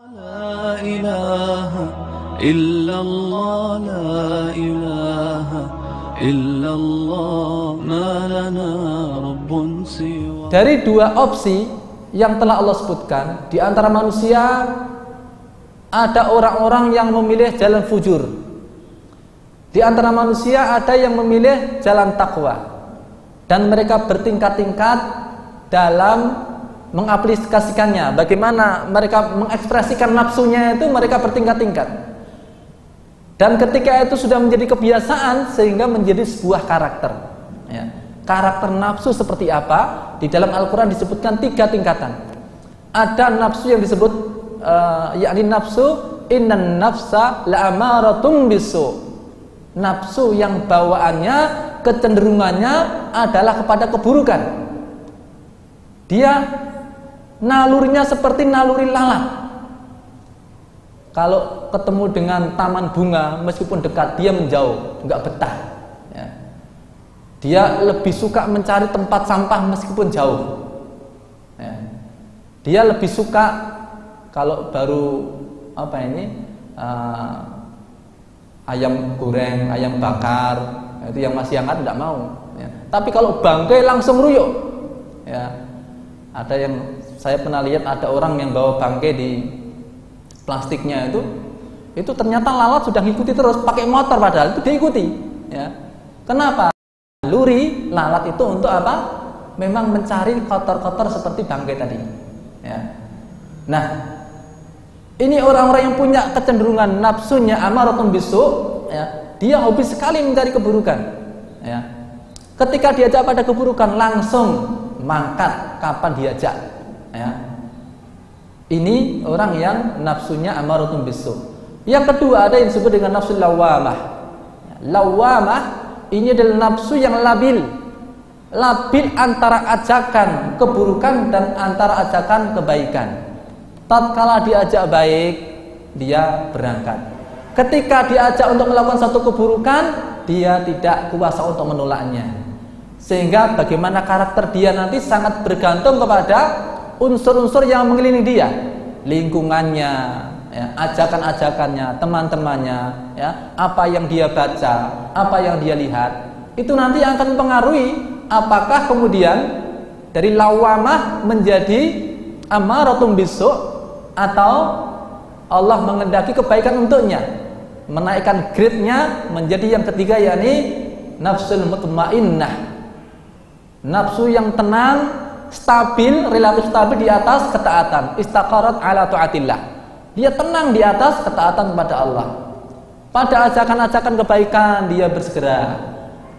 لا إله إلا الله لا إله إلا الله ما لنا رب سوى. Dari dua opsi yang telah Allah sebutkan, di antara manusia ada orang-orang yang memilih jalan fujur. Di antara manusia ada yang memilih jalan takwa. Dan mereka bertingkat-tingkat dalam mengaplikasikannya. Bagaimana mereka mengekspresikan nafsunya itu mereka bertingkat-tingkat. Dan ketika itu sudah menjadi kebiasaan sehingga menjadi sebuah karakter. Ya. Karakter nafsu seperti apa? Di dalam Al-Quran disebutkan 3 tingkatan. Ada nafsu yang disebut yakni nafsu innan nafsa la'amaratum bisu. Nafsu yang bawaannya, kecenderungannya adalah kepada keburukan. Dia nalurinya seperti naluri lalat. Kalau ketemu dengan taman bunga, meskipun dekat, dia menjauh, nggak betah. Ya. Dia lebih suka mencari tempat sampah meskipun jauh. Ya. Dia lebih suka kalau baru ayam goreng, ayam bakar, itu yang masih hangat tidak mau. Ya. Tapi kalau bangkai langsung ruyuk. Ya. Ada yang saya pernah lihat ada orang yang bawa bangkai di plastiknya itu ternyata lalat sudah ngikuti terus pakai motor, padahal itu diikuti. Ya. Kenapa? Naluri lalat itu untuk apa? Memang mencari kotor-kotor seperti bangkai tadi. Ya. Nah, ini orang-orang yang punya kecenderungan nafsunya amaratun bisu, ya, dia hobi sekali mencari keburukan. Ya. Ketika diajak pada keburukan langsung mangkat kapan diajak. Ya. Ini orang yang nafsunya amaratun bisu. Yang kedua ada yang disebut dengan nafsu lawamah. Lawamah ini adalah nafsu yang labil. Labil antara ajakan keburukan dan antara ajakan kebaikan. Tatkala diajak baik, dia berangkat. Ketika diajak untuk melakukan satu keburukan, dia tidak kuasa untuk menolaknya. Sehingga bagaimana karakter dia nanti sangat bergantung kepada unsur-unsur yang mengelilingi dia, lingkungannya, ya, ajakan-ajakannya, teman-temannya, ya, apa yang dia baca, apa yang dia lihat, itu nanti akan mempengaruhi apakah kemudian dari lawamah menjadi amaratun bisu atau Allah mengendaki kebaikan untuknya, menaikkan grade-nya menjadi yang ketiga, yakni nafsul mutmainnah. Nafsu yang tenang, stabil, relatif stabil di atas ketaatan, istaqarat ala taatillah. Dia tenang di atas ketaatan kepada Allah. Pada ajakan-ajakan kebaikan dia bersegera.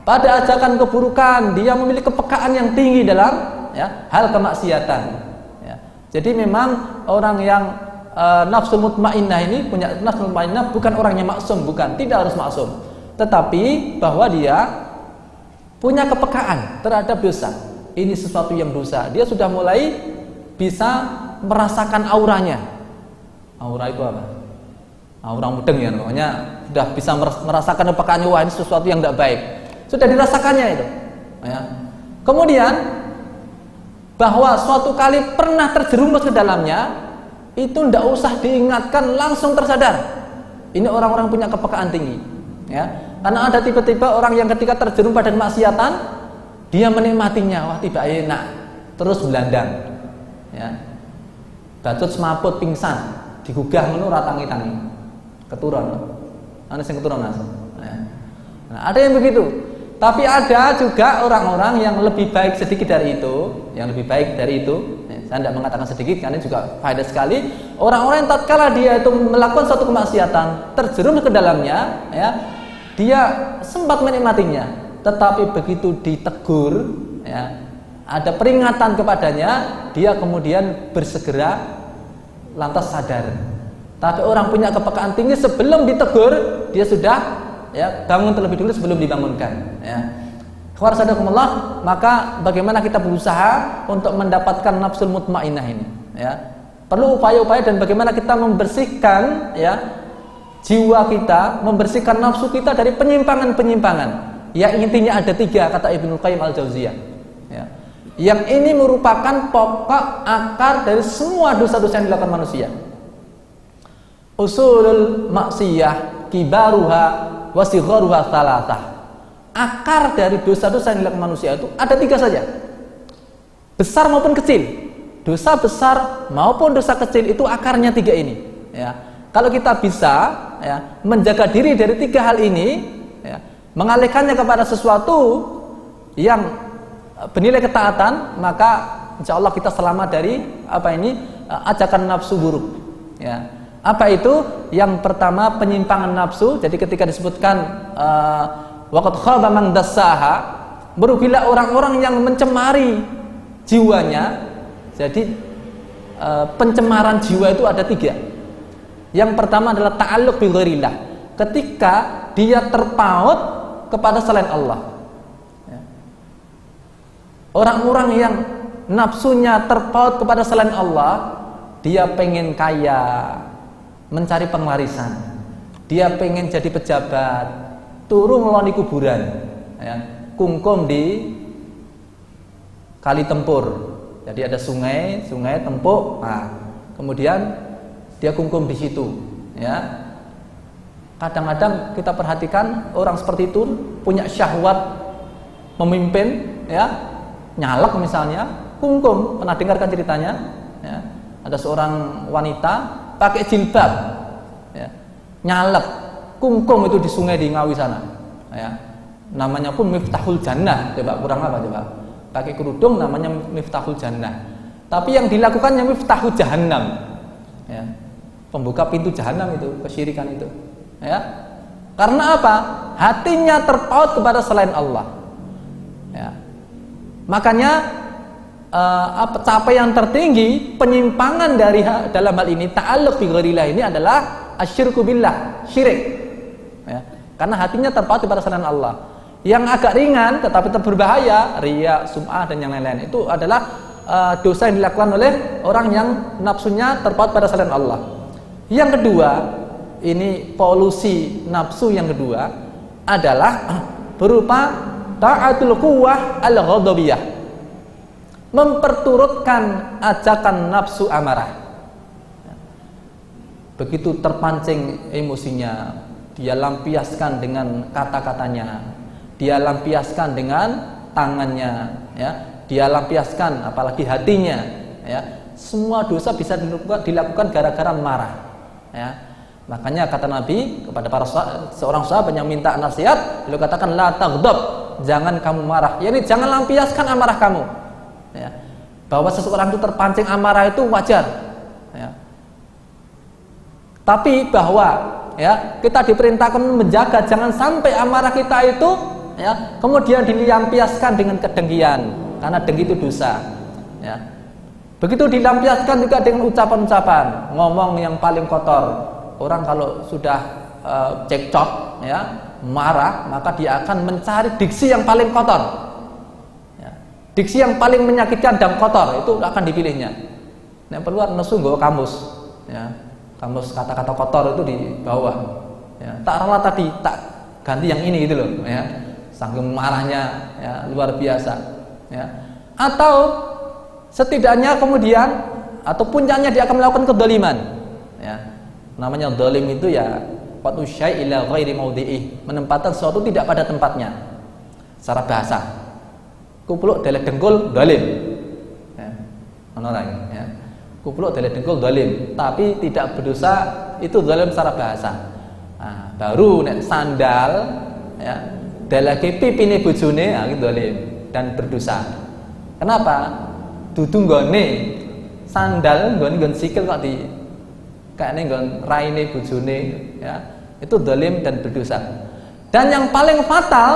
Pada ajakan keburukan dia memiliki kepekaan yang tinggi dalam, ya, hal kemaksiatan. Ya. Jadi memang orang yang nafsu mutmainnah ini punya nafsu mutmainnah bukan orangnya maksum, bukan, tidak harus maksum. Tetapi bahwa dia punya kepekaan terhadap dosa. Ini sesuatu yang dosa. Dia sudah mulai bisa merasakan auranya. Aura itu apa? Aura mudeng ya, pokoknya sudah bisa merasakan kepekaannya. Wah, ini sesuatu yang tidak baik. Sudah dirasakannya itu. Ya. Kemudian bahwa suatu kali pernah terjerumus ke dalamnya, itu tidak usah diingatkan, langsung tersadar. Ini orang-orang punya kepekaan tinggi. Ya. Karena ada tipe-tipe orang yang ketika terjerumus pada kemaksiatan, dia menikmatinya, wah tiba enak, terus belandang, ya, bacut semaput pingsan, digugah menu ratangi-tangi, keturun, ana sing keturun langsung. Ya. Nah, ada yang begitu. Tapi ada juga orang-orang yang lebih baik sedikit dari itu, Ya, saya tidak mengatakan sedikit karena juga faedah sekali. Orang-orang yang tatkala dia itu melakukan suatu kemaksiatan, terjerumus ke dalamnya, ya, dia sempat menikmatinya, tetapi begitu ditegur, ya, ada peringatan kepadanya, dia kemudian bersegera lantas sadar. Tapi orang punya kepekaan tinggi, sebelum ditegur dia sudah, ya, bangun terlebih dulu sebelum dibangunkan. Ya. Khawarsadakumullah, maka bagaimana kita berusaha untuk mendapatkan nafsul mutmainnah ini? Ya. Perlu upaya-upaya dan bagaimana kita membersihkan, ya, jiwa kita, membersihkan nafsu kita dari penyimpangan-penyimpangan. Ya, intinya ada 3, kata Ibnu Qayyim al-Jauziyah. Ya. Yang ini merupakan pokok akar dari semua dosa-dosa yang dilakukan manusia. usulul maksiyah kibaruha wa sigharuha thalathah. Akar dari dosa-dosa yang dilakukan manusia itu ada 3 saja, besar maupun kecil. Dosa besar maupun dosa kecil itu akarnya 3 ini. Ya, kalau kita bisa ya, menjaga diri dari 3 hal ini, ya, mengalihkannya kepada sesuatu yang bernilai ketaatan, maka insya Allah kita selamat dari ajakan nafsu buruk. Ya. Apa itu? Yang pertama penyimpangan nafsu. Jadi ketika disebutkan waqad khaba man dassaha, merugilah orang-orang yang mencemari jiwanya. Jadi pencemaran jiwa itu ada 3. Yang pertama adalah ta'alluq bi ghairillah, ketika dia terpaut kepada selain Allah. Orang-orang yang nafsunya terpaut kepada selain Allah, dia pengen kaya, mencari pengwarisan, dia pengen jadi pejabat, turu ngeloni kuburan, ya, kungkum di Kali Tempur. Jadi ada sungai Tempuk, nah, kemudian dia kungkum di situ, ya. Kadang-kadang kita perhatikan orang seperti itu punya syahwat memimpin, ya, nyalek misalnya, kungkum. Pernah dengarkan ceritanya? Ya. Ada seorang wanita pakai jilbab, ya, nyalek, kungkum itu di sungai di Ngawi sana, ya. Namanya pun Miftahul Jannah. Coba kurang apa coba? Pakai kerudung namanya Miftahul Jannah. Tapi yang dilakukannya Miftahul Jahannam, ya. Pembuka pintu jahanam itu, kesyirikan itu, ya. Karena apa? Hatinya terpaut kepada selain Allah, ya. Makanya capaian tertinggi penyimpangan dari dalam hal ini ta'alluq bi ghairillah ini adalah asyirku billah, syirik, ya. Karena hatinya terpaut kepada selain Allah. Yang agak ringan tetapi tetap berbahaya, riya, sum'ah dan yang lain-lain, itu adalah dosa yang dilakukan oleh orang yang nafsunya terpaut pada selain Allah. Yang kedua, ini polusi nafsu yang kedua adalah berupa ta'atul quwwah al-ghadabiyah, memperturutkan ajakan nafsu amarah. Begitu terpancing emosinya, dia lampiaskan dengan kata-katanya, dia lampiaskan dengan tangannya, ya, dia lampiaskan apalagi hatinya, ya. Semua dosa bisa dilakukan gara-gara marah, ya. Makanya kata Nabi kepada seorang sahabat yang minta nasihat, beliau katakan la taghdab, jangan kamu marah, yakni jangan lampiaskan amarah kamu, ya. Bahwa seseorang itu terpancing amarah itu wajar, ya. Tapi bahwa, ya, kita diperintahkan menjaga jangan sampai amarah kita itu, ya, kemudian dilampiaskan dengan kedengkian, karena dengki itu dosa, ya. Begitu dilampiaskan juga dengan ucapan-ucapan, ngomong yang paling kotor. Orang kalau sudah cekcok, ya, marah, maka dia akan mencari diksi yang paling kotor, ya. Diksi yang paling menyakitkan dan kotor itu akan dipilihnya. Yang perlu nesu nggawa kamus, ya. Kamus kata-kata kotor itu di bawah, ya. Tak rela tadi, tak ganti yang ini gitu loh, ya. Saking marahnya, ya, luar biasa, ya. Atau setidaknya kemudian atau puncaknya dia akan melakukan kedzaliman, ya. Namanya zalim itu ya fatu syai' ila ghairi maudhi'i, menempatkan sesuatu tidak pada tempatnya. Secara bahasa, kupluk delek dengkul zalim, ya. Orang, ya. Kupluk delek dengkul zalim, tapi tidak berdosa, itu zalim secara bahasa. Nah, baru nek sandal, ya, deleke pipine bojone, nah, itu zalim dan berdosa. Kenapa? Dudu nggone sandal, nggone sikil kok di kayaknya nggone raine bojone, ya. Itu zalim dan berdosa. Dan yang paling fatal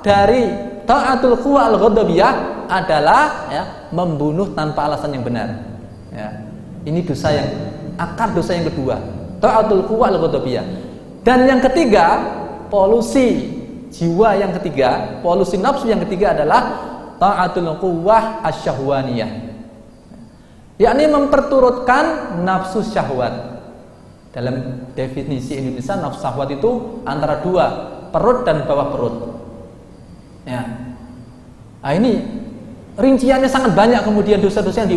dari ta'atul quwwa al-ghadabiyah adalah, ya, membunuh tanpa alasan yang benar, ya. Ini dosa yang akar dosa yang kedua, ta'atul quwwa al-ghadabiyah. Dan yang ketiga, polusi jiwa yang ketiga, polusi nafsu yang ketiga adalah ta'atul quwwah asyahwaniyah, yakni memperturutkan nafsu syahwat. Dalam definisi Indonesia, nafsu syahwat itu antara dua, perut dan bawah perut, ya. Nah, ini rinciannya sangat banyak, kemudian dosa-dosa yang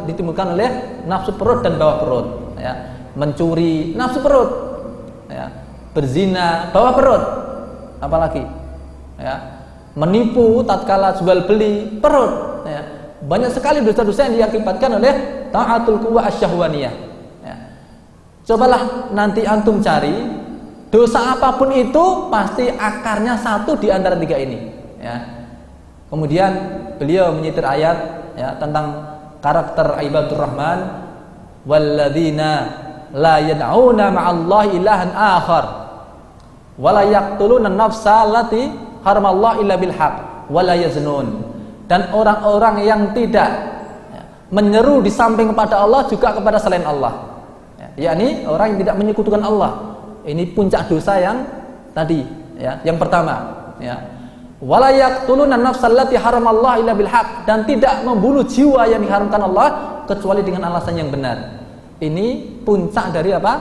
ditimbulkan oleh nafsu perut dan bawah perut, ya. mencuri nafsu perut, ya, berzina bawah perut, apalagi, ya, menipu tatkala jual beli perut, ya. Banyak sekali dosa-dosa yang diakibatkan oleh ta'atul quwa asyahwaniyah, ya. Cobalah nanti antum cari dosa apapun itu pasti akarnya satu di antara tiga ini, ya. Kemudian beliau menyitir ayat, ya, tentang karakter ibadur rahman, walladzina la yad'una ma'allahi ilahan akhar wa la yaqtuluna an-nafsa allati haramallahu illa bil haqq wa la yaznun. Dan orang-orang yang tidak, ya, menyeru di samping kepada Allah juga kepada selain Allah, ya, yakni orang yang tidak menyekutukan Allah. Ini puncak dosa yang tadi, ya, yang pertama, ya. Wala yaqtuluna an-nafsa allati haramallahu illa bil haqq, dan tidak membunuh jiwa yang diharamkan Allah kecuali dengan alasan yang benar. Ini puncak dari apa?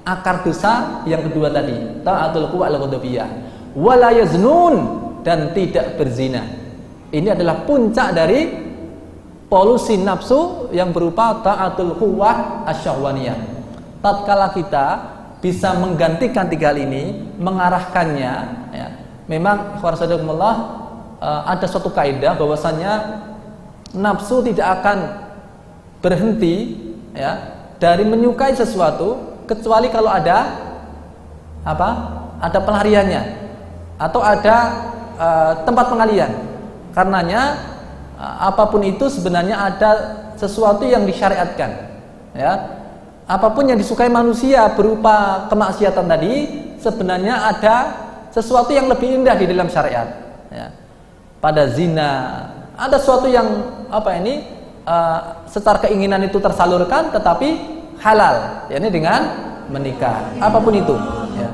Akar dosa yang kedua tadi, ta'atul quwa al-ghadabiyah. Wala yaznun, dan tidak berzina. Ini adalah puncak dari polusi nafsu yang berupa ta'atul quwwah asyahwaniyah. Tatkala kita bisa menggantikan tiga hal ini, mengarahkannya, ya, memang ikhwanakumullah, ada suatu kaidah bahwasanya nafsu tidak akan berhenti, ya, dari menyukai sesuatu kecuali kalau ada apa? Ada pelariannya atau ada tempat pengalian. Karenanya apapun itu sebenarnya ada sesuatu yang disyariatkan, ya. Apapun yang disukai manusia berupa kemaksiatan tadi sebenarnya ada sesuatu yang lebih indah di dalam syariat, ya. Pada zina ada sesuatu yang apa ini secara keinginan itu tersalurkan tetapi halal, yakni dengan menikah, apapun itu, ya.